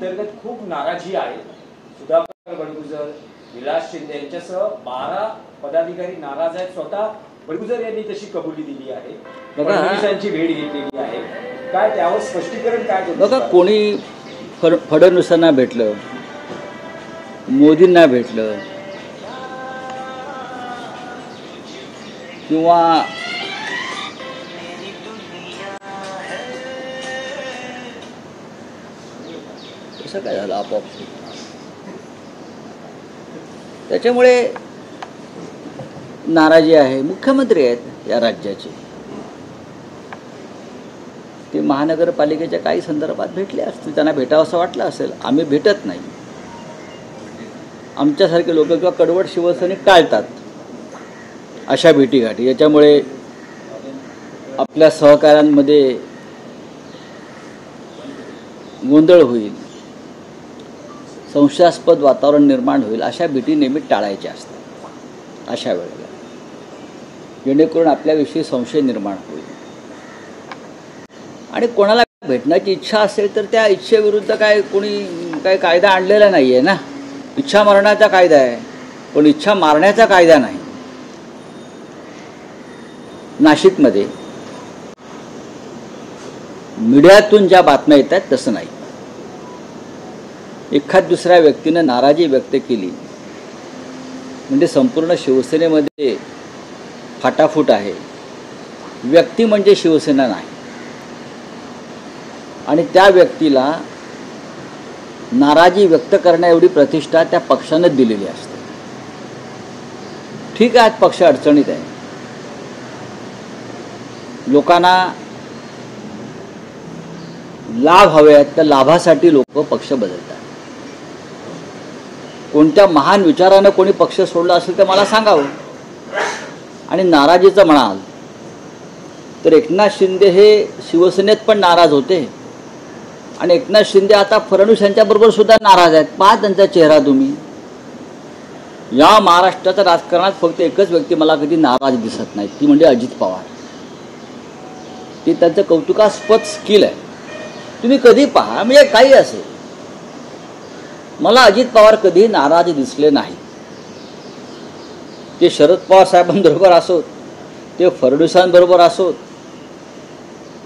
अंतर्गत खूप नाराजी आहे। सुधाकर बडगुजर, विलास शिंदे यांच्यासह 12 पदाधिकारी नाराज आहेत। स्वतः बडगुजर यांनी तशी कबुली दिली आहे, फडणवीसांची भेट घेतलेली आहे। काय त्यावर स्पष्टीकरण काय? बघा, कोणी फडणवीसांना भेटलं, मोदींना भेटलं किंवा कसं काय झालं आपोआप, त्याच्यामुळे नाराजी आहे। मुख्यमंत्री आहेत या राज्याचे, ते महानगरपालिकेच्या काही संदर्भात भेटले असतील, त्यांना भेटावं असं वाटलं असेल। आम्ही भेटत नाही, आमच्यासारखे लोक किंवा कडवट शिवसैनिक टाळतात अशा भेटीगाठी। याच्यामुळे आपल्या सहकाऱ्यांमध्ये गोंधळ होईल, संशयास्पद वातावरण निर्माण होईल। अशा भेटी नेहमी टाळायच्या असतात अशा वेळेला, जेणेकरून आपल्याविषयी संशय निर्माण होईल। आणि कोणाला भेटण्याची इच्छा असेल तर त्या इच्छेविरुद्ध कोणी कायदा आणलेला नाही आहे ना। इच्छा मरणाचा कायदा आहे, पण इच्छा मारण्याचा कायदा नाही। नाशिकमध्ये मीडियातून ज्या बातम्या येतात तसं नाही। एखाद दुसऱ्या व्यक्तीनं नाराजी व्यक्त केली म्हणजे संपूर्ण शिवसेनेमध्ये फाटाफूट आहे। व्यक्ती म्हणजे शिवसेना नाही, आणि त्या व्यक्तीला नाराजी व्यक्त करण्या एवढी प्रतिष्ठा त्या पक्षानं दिलेली असते। ठीक आहे, आज पक्ष अडचणीत आहे, लोकांना लाभ हवे आहेत, त्या लाभासाठी लोक पक्ष बदलतात। कोणत्या महान विचारानं कोणी पक्ष सोडला असेल तर मला सांगावं। आणि नाराजीचं म्हणाल तर एकनाथ शिंदे हे शिवसेनेत पण नाराज होते, आणि एकनाथ शिंदे आता फडणवीस यांच्याबरोबर सुद्धा नाराज आहेत। पहा त्यांचा चेहरा तुम्ही। या महाराष्ट्राच्या राजकारणात फक्त एकच व्यक्ती मला कधी नाराज दिसत नाही, ती म्हणजे अजित पवार। ते त्यांचं कौतुकास्पद स्किल आहे, तुम्ही कधी पहा, म्हणजे काही असेल, मला अजित पवार कधी नाराज दिसले नाही। ते शरद पवार साहेबांबरोबर असोत, ते फडणवीसांबरोबर असोत,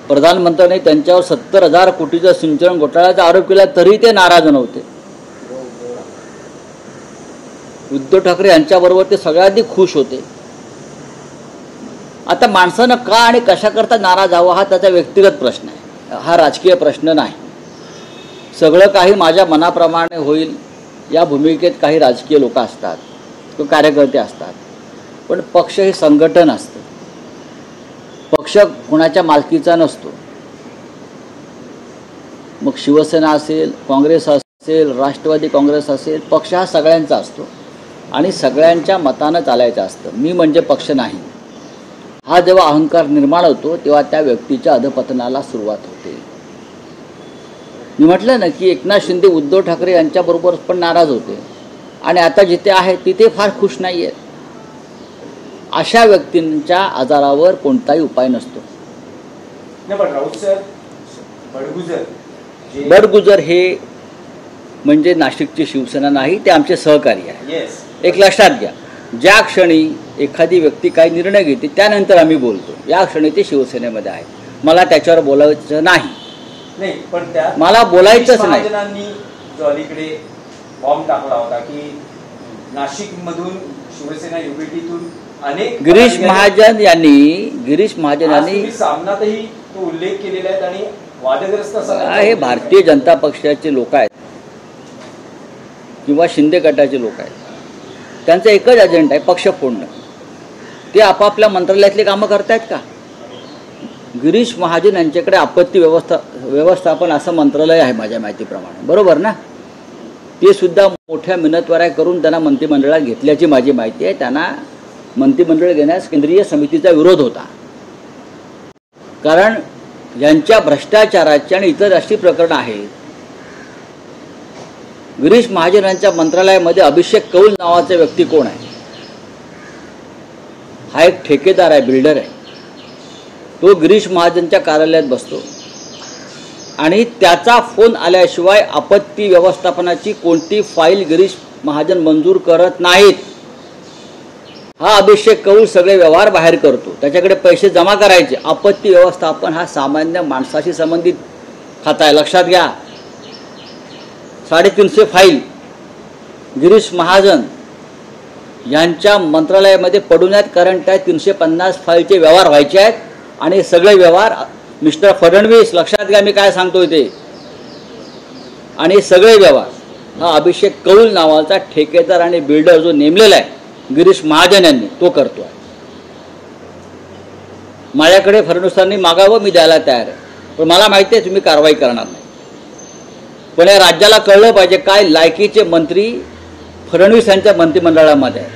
प्रधानमंत्र्यांनी त्यांच्यावर 70,000 कोटीचा सिंचन घोटाळ्याचा आरोप केला तरी ते नाराज नव्हते। उद्धव ठाकरे यांच्याबरोबर ते सगळ्यांनी खुश होते। आता माणसानं का आणि कशाकरता नाराज व्हावं हा त्याचा व्यक्तिगत प्रश्न आहे, हा राजकीय प्रश्न नाही। सगळं काही माझ्या मनाप्रमाणे होईल या भूमिकेत काही राजकीय लोक असतात किंवा कार्यकर्ते असतात, पण पक्ष हे संघटन असतं। पक्ष कोणाच्या मालकीचा नसतो। मग शिवसेना असेल, काँग्रेस असेल, राष्ट्रवादी काँग्रेस असेल, पक्ष हा सगळ्यांचा असतो आणि सगळ्यांच्या मतानं चालायचं असतं। मी म्हणजे पक्ष नाही, हा जेव्हा अहंकार निर्माण होतो तेव्हा त्या व्यक्तीच्या अधपतनाला सुरुवात होते। मी म्हटलं ना की एकनाथ शिंदे उद्धव ठाकरे यांच्याबरोबर पण नाराज होते, आणि आता जिथे आहे तिथे फार खुश नाही आहेत। अशा व्यक्तींच्या आजारावर कोणताही उपाय नसतो। बडगुजर हे म्हणजे नाशिकची शिवसेना नाही, ते आमचे सहकारी आहे। एक लक्षात घ्या, ज्या क्षणी एखादी व्यक्ती काही निर्णय घेते त्यानंतर आम्ही बोलतो, या क्षणी ते शिवसेनेमध्ये आहे। मला त्याच्यावर बोलायचं नाही, पण मला बोलायचंच नाही। जो अलीकडे बॉम्ब टाकला होता की नाशिक मधून शिवसेना युबीटीतून अनेक गिरीश महाजन यांनी सामनातही तो उल्लेख केलेला आहे, आणि वादग्रस्त हे भारतीय जनता पक्षाचे लोक आहेत किंवा शिंदे गटाचे लोक आहेत, त्यांचा एकच एजेंडा आहे, पक्ष फोडणं। ते आपापल्या मंत्रालयातली कामं करतायत का? गिरीश महाजन यांच्याकडे आपत्ती व्यवस्थापन असं मंत्रालय आहे माझ्या माहितीप्रमाणे, बरोबर ना? ते सुद्धा मोठ्या मिन्नतवाऱ्या करून त्यांना मंत्रिमंडळात घेतल्याची माझी माहिती आहे। त्यांना मंत्रिमंडळ घेण्यास केंद्रीय समितीचा विरोध होता, कारण यांच्या भ्रष्टाचाराची आणि इतर राष्ट्रीय प्रकरणं आहेत। गिरीश महाजन यांच्या मंत्रालयामध्ये अभिषेक कौल नावाचा व्यक्ती कोण आहे? हा एक ठेकेदार आहे, बिल्डर आहे। तो गिरीश महाजनच्या कार्यालयात बसतो, आणि त्याचा फोन आल्याशिवाय आपत्ती व्यवस्थापनाची कोणती फाईल गिरीश महाजन मंजूर करत नाहीत. हा अभिषेक कौल सगळे व्यवहार बाहेर करतो. त्याच्याकडे पैसे जमा करायचे. आपत्ती व्यवस्थापन हा सामान्य माणसाशी संबंधित खाता आहे. लक्षात घ्या. 350 फाईल गिरीश महाजन यांच्या मंत्रालयामध्ये पडून आहेत. करंट आहे. 350 फाईलचे व्यवहार व्हायचे आहेत आणि सगळे व्यवहार मिस्टर फडणवीस, लक्षात घ्या मी काय सांगतोय ते, आणि सगळे व्यवहार हा अभिषेक कौल नावाचा ठेकेदार आणि बिल्डर जो नेमलेला आहे गिरीश महाजन यांनी, तो करतो आहे. माझ्याकडे फडणवीसांनी मागावं, मी द्यायला तयार आहे, पण मला माहिती आहे तुम्ही कारवाई करणार नाही. पण या राज्याला कळलं पाहिजे काय लायकीचे मंत्री फडणवीस यांच्या मंत्रिमंडळामध्ये आहे.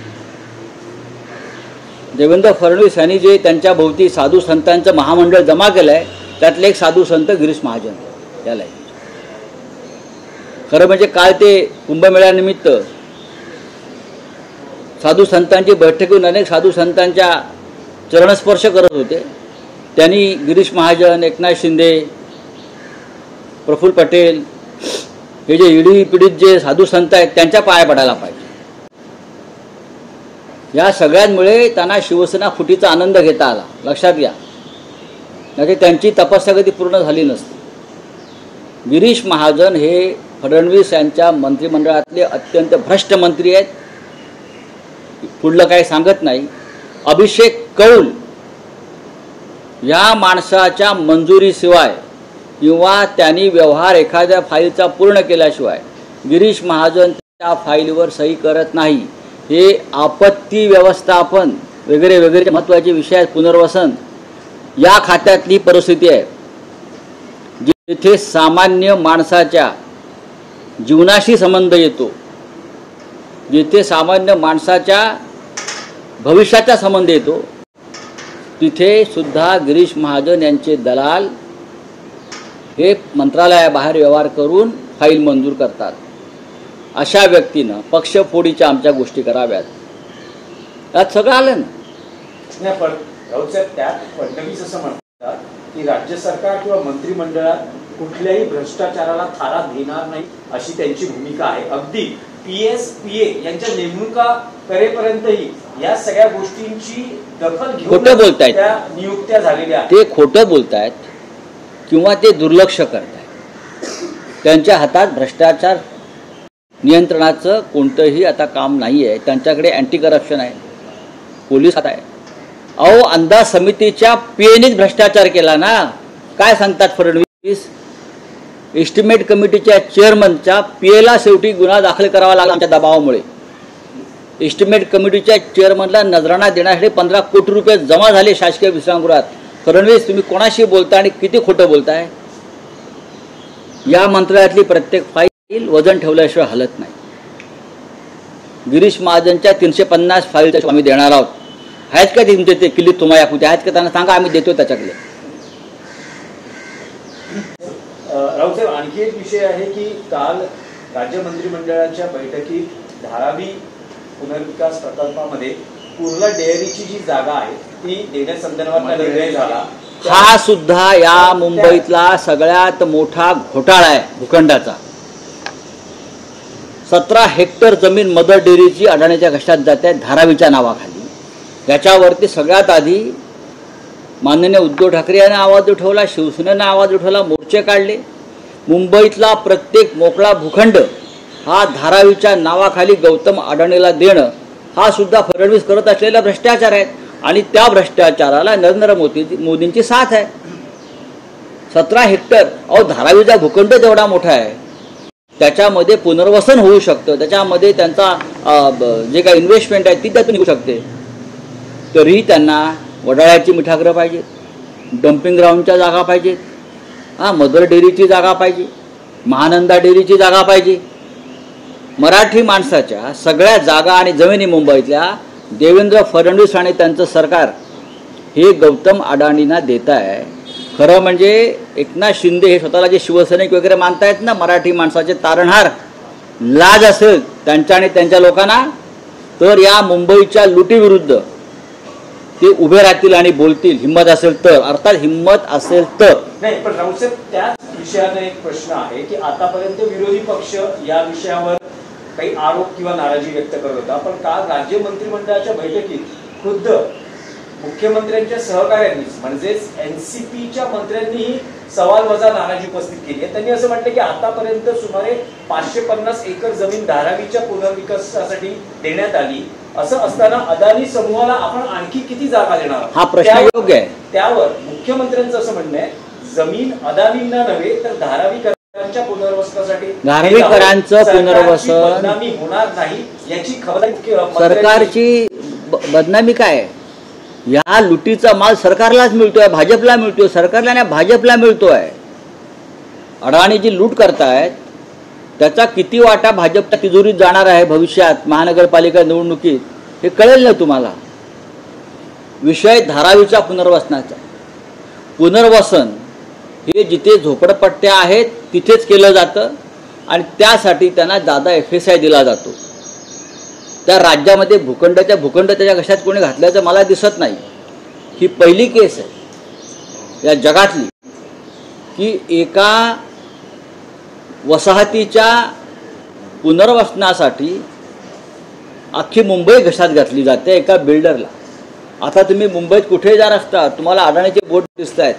देवेंद्र फडणवीस यांनी जे त्यांच्या भोवती साधू संतांचं महामंडळ जमा केलं आहे त्यातले एक साधू संत गिरीश महाजन याला. खरं म्हणजे काल ते कुंभमेळ्यानिमित्त साधू संतांची बैठक घेऊन अनेक साधू संतांच्या चरणस्पर्श करत होते. त्यांनी गिरीश महाजन, एकनाथ शिंदे, प्रफुल्ल पटेल हे जे ईडी पीडित जे साधू संत आहेत त्यांच्या पाया पडायला पाहिजे. या सगळ्यांमुळे त्यांना शिवसेना फुटीचा आनंद घेता आला. लक्षात घ्या, नाही त्यांची तपस्या कधी पूर्ण झाली नसती. गिरीश महाजन हे फडणवीस यांच्या मंत्रिमंडळातले अत्यंत भ्रष्ट मंत्री आहेत. पुढलं काही सांगत नाही. अभिषेक कौल या माणसाच्या मंजुरीशिवाय किंवा त्यांनी व्यवहार एखाद्या फाईलचा पूर्ण केल्याशिवाय गिरीश महाजन त्या फाईलवर सही करत नाही. हे आपत्ती व्यवस्थापन वगैरे वगैरे महत्त्वाचे विषय आहेत. पुनर्वसन या खात्यातली परिस्थिती आहे जिथे सामान्य माणसाच्या जीवनाशी संबंध येतो, जिथे सामान्य माणसाच्या भविष्याचा संबंध येतो, तिथे सुद्धा गिरीश महाजन यांचे दलाल हे मंत्रालयाबाहेर व्यवहार करून फाईल मंजूर करतात. अशा व्यक्तीनं पक्षफोडीच्या आमच्या गोष्टी कराव्यात. त्यात सगळं आलं ना. नाही, पण राऊतसाहेब त्यात फडणवीस असं म्हणतात की राज्य सरकार किंवा मंत्रिमंडळात कुठल्याही भ्रष्टाचाराला थारा देणार नाही अशी त्यांची भूमिका आहे. अगदी PSPA यांच्या नेमणुका करेपर्यंतही या सगळ्या गोष्टींची दखल घेऊन खोटं बोलतायत, त्या नियुक्त्या झालेल्या आहेत. ते खोटं बोलतायत किंवा ते दुर्लक्ष करतायत. त्यांच्या हातात भ्रष्टाचार नियंत्रणाचं कोणतंही आता काम नाही आहे. त्यांच्याकडे अँटी करप्शन आहे, पोलीस खातं आहे. अहो, अंदाज समितीच्या PAनेच भ्रष्टाचार केला ना. काय सांगतात फडणवीस? एस्टिमेट कमिटीच्या चेअरमनच्या PAला शेवटी गुन्हा दाखल करावा लागला आमच्या दबावामुळे. एस्टिमेट कमिटीच्या चेअरमनला नजराणा देण्यासाठी 15 कोटी रुपये जमा झाले शासकीय विश्रामगृहात. फडणवीस, तुम्ही कोणाशी बोलताय आणि किती खोटं बोलताय? या मंत्रालयातली प्रत्येक फाईल वजन ठेवल्याशिवाय हलत नाही. गिरीश महाजनच्या 350 फाईलच्या आम्ही देणार आहोत. आहेत का तुमचे ते किल्ली तुम्हाला कुठे आहेत का? त्यांना सांगा, आम्ही देतो त्याच्याकडे. राऊतसाहेब, आणखी एक विषय आहे की काल राज्य मंत्रिमंडळाच्या बैठकीत धारावी पुनर्विकास प्रकल्पामध्ये कुर्ला डेअरीची जी जागा आहे ती देण्यासंदर्भात निर्णय झाला. हा सुद्धा या मुंबईतला सगळ्यात मोठा घोटाळा आहे भूखंडाचा. 17 हेक्टर जमीन मदर डेअरीची अडाणीच्या घशात जाते धारावीच्या नावाखाली. याच्यावरती सगळ्यात आधी माननीय उद्धव ठाकरे यांनी आवाज उठवला, शिवसेनेनं आवाज उठवला, मोर्चे काढले. मुंबईतला प्रत्येक मोकळा भूखंड हा धारावीच्या नावाखाली गौतम अडाणीला देणं हा सुद्धा फडणवीस करत असलेला भ्रष्टाचार आहे. आणि त्या भ्रष्टाचाराला नरेंद्र मोदींची साथ आहे. 17 हेक्टर, अहो धारावीचा भूखंड तेवढा मोठा आहे, त्याच्यामध्ये पुनर्वसन होऊ शकतं, त्याच्यामध्ये त्यांचा जे काही इन्व्हेस्टमेंट आहे ती त्यातून येऊ शकते. तरीही त्यांना वडाळ्याची मिठागरं पाहिजेत, डम्पिंग ग्राउंडच्या जागा पाहिजेत, मदर डेअरीची जागा पाहिजे, महानंदा डेअरीची जागा पाहिजे. मराठी माणसाच्या सगळ्या जागा आणि जमिनी मुंबईतल्या देवेंद्र फडणवीस आणि त्यांचं सरकार हे गौतम अडाणींना देत आहे. खरं म्हणजे एकनाथ शिंदे हे स्वतःला जे शिवसैनिक वगैरे मानतायत ना, मराठी माणसाचे तारणहार, लाज असेल त्यांच्या आणि त्यांच्या लोकांना, तर या मुंबईच्या लुटीविरुद्ध ते उभे राहतील आणि बोलतील, हिंमत असेल तर, अर्थात हिंमत असेल तर. नाही, पण राऊसाहेब त्याच विषयाने एक प्रश्न आहे की आतापर्यंत विरोधी पक्ष या विषयावर काही आरोप किंवा नाराजी व्यक्त करत होता, पण काल राज्य मंत्रिमंडळाच्या बैठकीत खुद्द मुख्यमंत्र्यांच्या सहकार्यांनीच म्हणजेच एनसीपीच्या मंत्र्यांनीही सवाल वजा नाराजी उपस्थित केली आहे. त्यांनी असं म्हटलं की आतापर्यंत सुमारे 550 एकर जमीन धारावीच्या पुनर्विकासासाठी देण्यात आली, असं असताना अदानी समूहाला आपण आणखी किती जागा देणार? हा प्रश्न योग्य आहे. त्यावर मुख्यमंत्र्यांचं असं म्हणणं आहे, जमीन अदानींना नव्हे तर धारावीकरांच्या पुनर्वसनासाठी, धारावीकरांचं पुनर्वसन बदनामी होणार नाही याची खबरदारी सरकारची बदनामी काय आहे? या लुटीचा माल सरकारलाच मिळतोय, भाजपला मिळतोय, सरकारला नाही भाजपला मिळतोय. अडाणी जी लूट करतायत त्याचा किती वाटा भाजपच्या तिजोरीत जाणार आहे भविष्यात महानगरपालिका निवडणुकीत हे कळेल ना तुम्हाला. विषय धारावीच्या पुनर्वसनाचा. पुनर्वसन हे जिथे झोपडपट्ट्या आहेत तिथेच केलं जातं आणि त्यासाठी त्यांना जादा FSI दिला जातो. त्या राज्यामध्ये भूखंड त्याच्या कशात कोणी घातल्याचं मला दिसत नाही. ही पहिली केस आहे या जगातली की एका वसाहतीच्या पुनर्वसनासाठी अख्खी मुंबई घशात घातली जाते एका बिल्डरला. आता तुम्ही मुंबईत कुठे जा रस्ता तुम्हाला अडाणीचे बोट दिसत आहेत.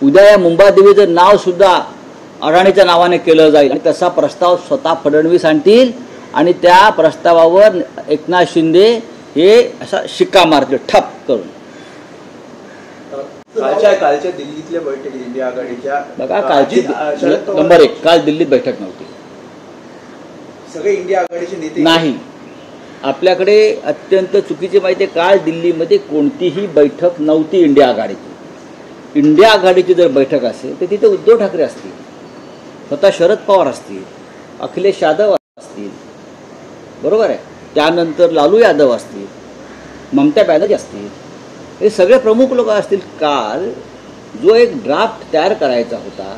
उद्या या मुंबादेवीचं नाव सुद्धा अडाणीच्या नावाने केलं जाईल आणि तसा प्रस्ताव स्वतः फडणवीस आणतील आणि त्या प्रस्तावावर एकनाथ शिंदे हे असा शिक्का मारतील ठप करून. कालच्या दिल्लीतल्या बैठकीत इंडिया आघाडीच्या बघा, कालची नंबर 1 काल दिल्लीत बैठक नव्हती. सगळे इंडिया आघाडीचे नेते नाही. आपल्याकडे अत्यंत चुकीची माहिती आहे, काल दिल्लीमध्ये कोणतीही बैठक नव्हती इंडिया आघाडीची. इंडिया आघाडीची जर बैठक असेल तर तिथे उद्धव ठाकरे असतील, स्वतः शरद पवार असतील, अखिलेश यादव असतील, बरोबर आहे, त्यानंतर लालू यादव असतील, ममता बॅनर्जी असतील, हे सगळे प्रमुख लोक असतील. काल जो एक ड्राफ्ट तयार करायचा होता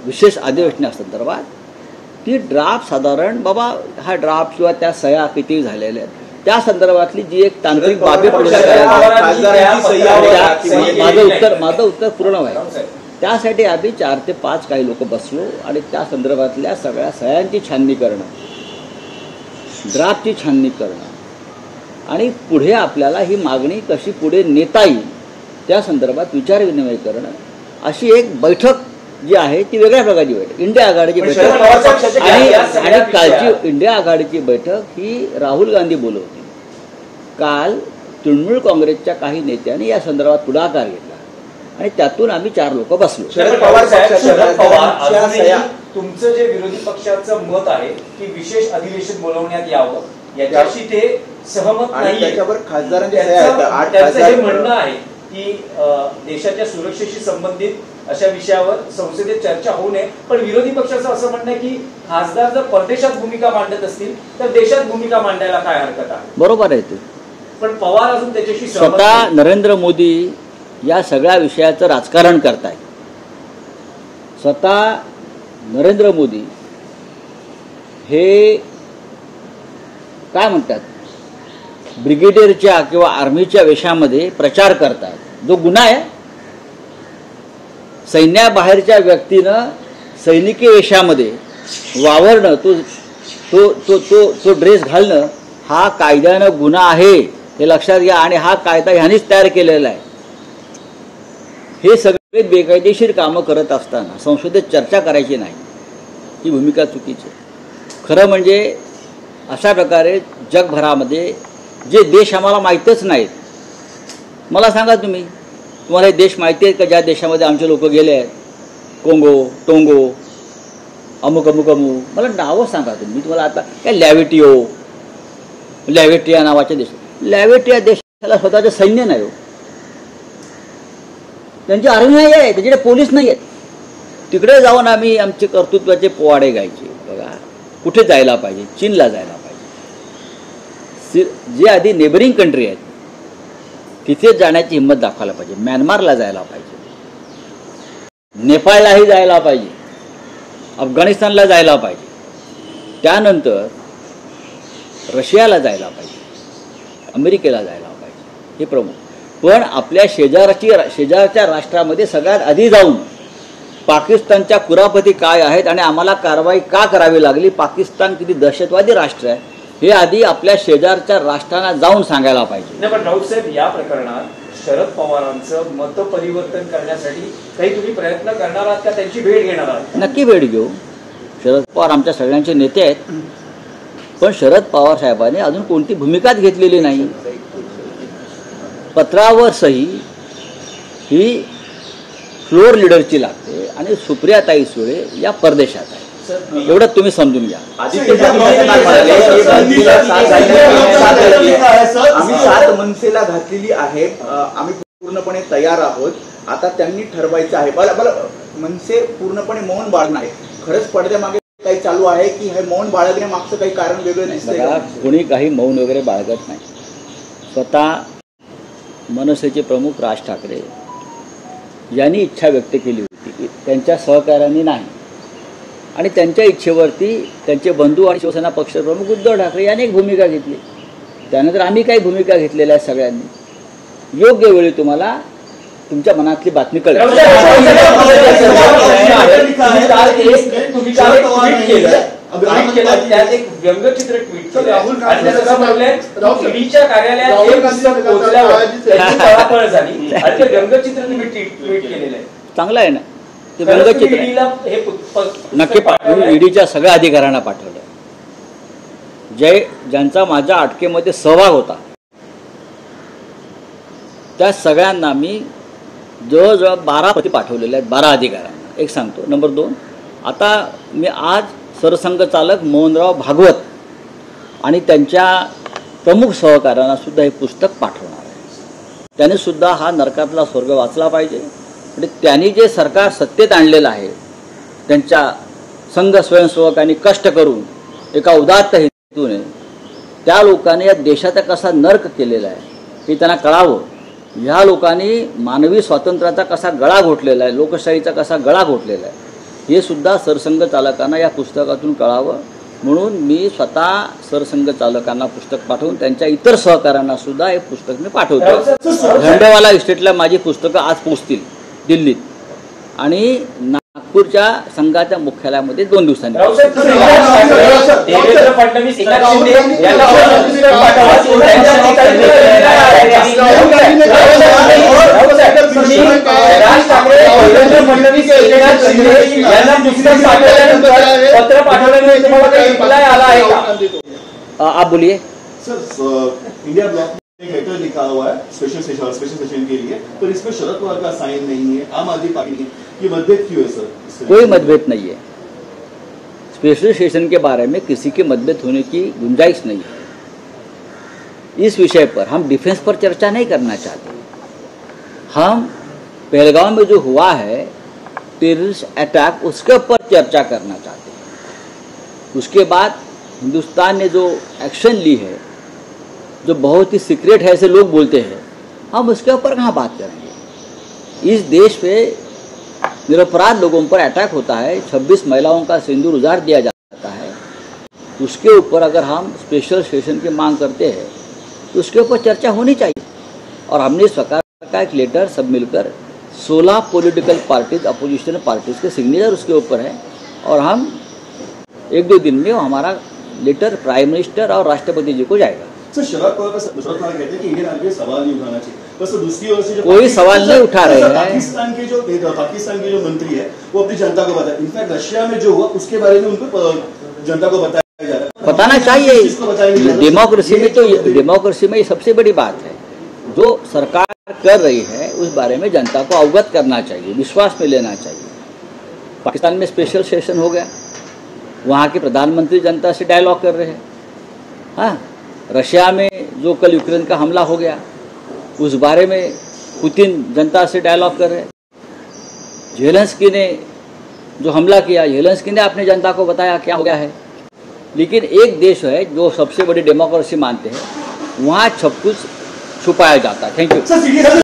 विशेष अधिवेशनासंदर्भात, ती ड्राफ्ट साधारण बाबा हा ड्राफ्ट किंवा त्या सह्या किती झालेल्या आहेत त्या संदर्भातली जी एक तांत्रिक बाबी पूर्ण माझं उत्तर पूर्ण व्हायचं. त्यासाठी आम्ही 4 ते 5 काही लोक बसलो आणि त्या संदर्भातल्या सगळ्या सह्यांची छाननी करणं, ड्राफ्टची छाननी करणं आणि पुढे आपल्याला ही मागणी कशी पुढे नेता येईल त्या संदर्भात विचारविनिमय करणं, अशी एक बैठक जी आहे ती वेगळ्या प्रकारची बैठक, इंडिया आघाडीची बैठक. आणि कालची इंडिया आघाडीची बैठक ही राहुल गांधी बोलवली. काल तृणमूल काँग्रेसच्या काही नेत्यांनी या संदर्भात पुढाकार घेतला आणि त्यातून आम्ही 4 लोक बसलो. शरद पवार तुमचं जे विरोधी पक्षाचं मत आहे की विशेष अधिवेशन बोलवण्यात यावं याच्याशी ते सहमत नाही. त्याच्यावर खासदारांचे म्हणणं आहे की देशाच्या सुरक्षेशी संबंधित अशा विषयावर संसदेत चर्चा होऊ नये. पण विरोधी पक्षाचं असं म्हणणं आहे की खासदार जर परदेशात भूमिका मांडत असतील तर देशात भूमिका मांडायला काय हरकत आहे. बरोबर आहे ते. पण पवार अजून त्याच्याशी स्वतः नरेंद्र मोदी या सगळ्या विषयाचं राजकारण करतायत. स्वतः नरेंद्र मोदी हे काय म्हणतात ब्रिगेडियरच्या किंवा आर्मीच्या वेशामध्ये प्रचार करतात, जो गुन्हा आहे. सैन्याबाहेरच्या व्यक्तीनं सैनिकी वेशामध्ये वावरणं, तो तो तो तो तो ड्रेस घालणं हा कायद्यानं गुन्हा आहे, हे लक्षात घ्या. आणि हा कायदा ह्यानेच तयार केलेला आहे. हे सगळे बेकायदेशीर कामं करत असताना संसदेत चर्चा करायची नाही, ही भूमिका चुकीची. खरं म्हणजे अशा प्रकारे जगभरामध्ये जे देश आम्हाला माहीतच नाहीत, मला सांगा तुम्हाला हे देश माहिती आहेत का ज्या देशामध्ये आमचे लोक गेले आहेत? कोंगो, टोंगो, अमुक अमुक अमुक, मला नावं सांगा तुम्ही. मी तुम्हाला आता काय लॅव्हेटिया नावाच्या देश, लॅव्हेटिया देशाला स्वतःचं सैन्य नाही हो, त्यांची आर्मी नाही आहे, त्याच्याकडे पोलीस नाही आहेत. तिकडे जाऊन आम्ही आमचे कर्तृत्वाचे पोवाडे गायचे. बघा कुठे जायला पाहिजे, चीनला जायला पाहिजे. जे आधी नेबरिंग कंट्री आहेत तिथे जाण्याची हिंमत दाखवायला पाहिजे. म्यानमारला जायला पाहिजे, नेपाळलाही जायला पाहिजे, अफगाणिस्तानला जायला पाहिजे, त्यानंतर रशियाला जायला पाहिजे. अमेरिकेला जायला पाहिजे, हे प्रमुख. पण आपल्या शेजारच्या राष्ट्रामध्ये सगळ्यात आधी जाऊन पाकिस्तानच्या कुरापती काय आहेत आणि आम्हाला कारवाई का करावी लागली, पाकिस्तान किती दहशतवादी राष्ट्र आहे, हे आधी आपल्या शेजारच्या राष्ट्रांना जाऊन सांगायला पाहिजे. नाही, पण राऊत साहेब, या प्रकरणात शरद पवारांचं मत परिवर्तन करण्यासाठी काही तुम्ही प्रयत्न करणार आहात का? त्यांची भेट घेणार आहात? नक्की भेट घेऊ. शरद पवार आमच्या सगळ्यांचे नेते आहेत, पण शरद पवार साहेबांनी अजून कोणती भूमिकाच घेतलेली नाही. पत्रावर सही ही फ्लोअर लीडरची लागते आणि सुप्रियाताई सुळे या परदेशात आहे, एवढं तुम्ही समजून घ्या. आम्ही सात मनसेला घातलेली आहे, आम्ही पूर्णपणे तयार आहोत. आता त्यांनी ठरवायचं आहे. मला मनसे पूर्णपणे मौन बाळगणार आहे. खरंच पडद्यामागे काही चालू आहे की हे मौन बाळगण्यामागचं काही कारण वेगळं दिसतंय? कोणी काही मौन वगैरे बाळगत नाही. स्वतः मनसेचे प्रमुख राज ठाकरे यांनी इच्छा व्यक्त केली होती की त्यांच्या सहकार्याने नाही, आणि त्यांच्या इच्छेवरती त्यांचे बंधू आणि शिवसेना पक्षप्रमुख उद्धव ठाकरे यांनी एक भूमिका घेतली. त्यानंतर आम्ही काही भूमिका घेतलेल्या आहेत सगळ्यांनी. योग्य वेळी तुम्हाला तुमच्या मनातली बातमी कळेल. त्यात एक व्यंगचित्र ट्विट केलं आणि त्याचं असं म्हणलंय, ईडीच्या कार्यालयात एक पुस्तक पोहोचल्यावर त्याची पळापळ झाली आणि ते व्यंगचित्र तुम्ही ट्विट केलेलं आहे. चांगलं आहे ना ते व्यंगचित्र? नक्की पाठवून ईडीच्या सगळ्या अधिकाऱ्यांना पाठवलं. ज्यांचा माझ्या अटकेमध्ये सहभाग होता त्या सगळ्यांना मी जवळजवळ 12 प्रती पाठवलेल्या आहेत, 12 अधिकाऱ्यांना. एक सांगतो. नंबर 2, आता मी आज सरसंघचालक मोहनराव भागवत आणि त्यांच्या प्रमुख सहकाऱ्यांना सुद्धा हे पुस्तक पाठवणार आहे. त्यांनी सुद्धा हा नरकातला स्वर्ग वाचला पाहिजे. म्हणजे त्यांनी जे सरकार सत्तेत आणलेलं आहे, त्यांच्या संघ स्वयंसेवकांनी कष्ट करून एका उदात्त हेतूने त्या लोकांनी या देशाचा कसा नर्क केलेला आहे हे त्यांना कळावं. ह्या लोकांनी मानवी स्वातंत्र्याचा कसा गळा घोटलेला आहे, लोकशाहीचा कसा गळा घोटलेला आहे, हे सुद्धा सरसंघ चालकांना या पुस्तकातून कळावं. म्हणून मी स्वतः सरसंघ चालकांना पुस्तक पाठवून त्यांच्या इतर सहकाऱ्यांना सुद्धा हे पुस्तक मी पाठवतो. झंडेवाला इस्टेटला माझी पुस्तकं आज पोचतील दिल्लीत आणि नागपूरच्या संघाच्या मुख्यालयामध्ये 2 दिवसांनी. देवेंद्र फडणवीस पत्र पाठवल्यानंतर तुम्हाला काही रिप्लाय आला आहे का? आप बोलिए. सर, इंडिया ब्लॉक एक लेटर लिखा हुआ है स्पेशल सेशन के लिए, पर इसमें शरद पवार का साइन नहीं है, आम आदमी पार्टी की. ये मतभेद क्यों है सर? कोई मतभेद नहीं है. स्पेशल सेशन के बारे में किसी के मतभेद होने की गुंजाइश नहीं है. इस विषय पर हम डिफेंस पर चर्चा नहीं करना चाहते. हम पहलगाम में जो हुआ है टेररिस्ट अटैक, उसके ऊपर चर्चा करना चाहते हैं. उसके बाद हिंदुस्तान ने जो एक्शन ली है, जो बहुत ही सीक्रेट है ऐसे लोग बोलते हैं, हम उसके ऊपर कहाँ बात करेंगे. इस देश पे निरपराध लोगों पर अटैक होता है, 26 महिलाओं का सिंदूर उजाड़ दिया जाता है. उसके ऊपर अगर हम स्पेशल सेशन की मांग करते हैं तो उसके ऊपर चर्चा होनी चाहिए. और हमने सरकार का एक लेटर सब मिलकर 16 पॉलिटिकल पार्टीज, अपोजिशन पार्टीज के सिग्नेचर उसके ऊपर है, और हम 1-2 दिन में हमारा लेटर प्राइम मिनिस्टर और राष्ट्रपति जी को जाएगा. सर, शरद पवार कहते हैं कि इंडियन आर्मी पे सवाल नहीं उठाना चाहिए, बस दूसरी ओर से जो कोई सवाल नहीं उठा रहे हैं. पाकिस्तान के जो मंत्री है वो अपनी जनता को बताए. इनफैक्ट रशिया में जो हुआ उसके बारे में उनको जनता को बताया जा रहा है. बताना चाहिए. डेमोक्रेसी में ये सबसे बड़ी बात है. जो सरकार कर रही है उस बारे में जनता को अवगत करना चाहिए, विश्वास में लेना चाहिए. पाकिस्तान में स्पेशल सेशन हो गया, वहाँ के प्रधानमंत्री जनता से डायलॉग कर रहे हैं. हाँ, रशिया में जो कल यूक्रेन का हमला हो गया उस बारे में पुतिन जनता से डायलॉग कर रहे हैं. ज़ेलेंस्की ने जो हमला किया, ज़ेलेंस्की ने अपने जनता को बताया क्या हो गया है. लेकिन एक देश है जो सबसे बड़ी डेमोक्रेसी मानते हैं, वहाँ सब कुछ छुपाया जाता है. Thank you.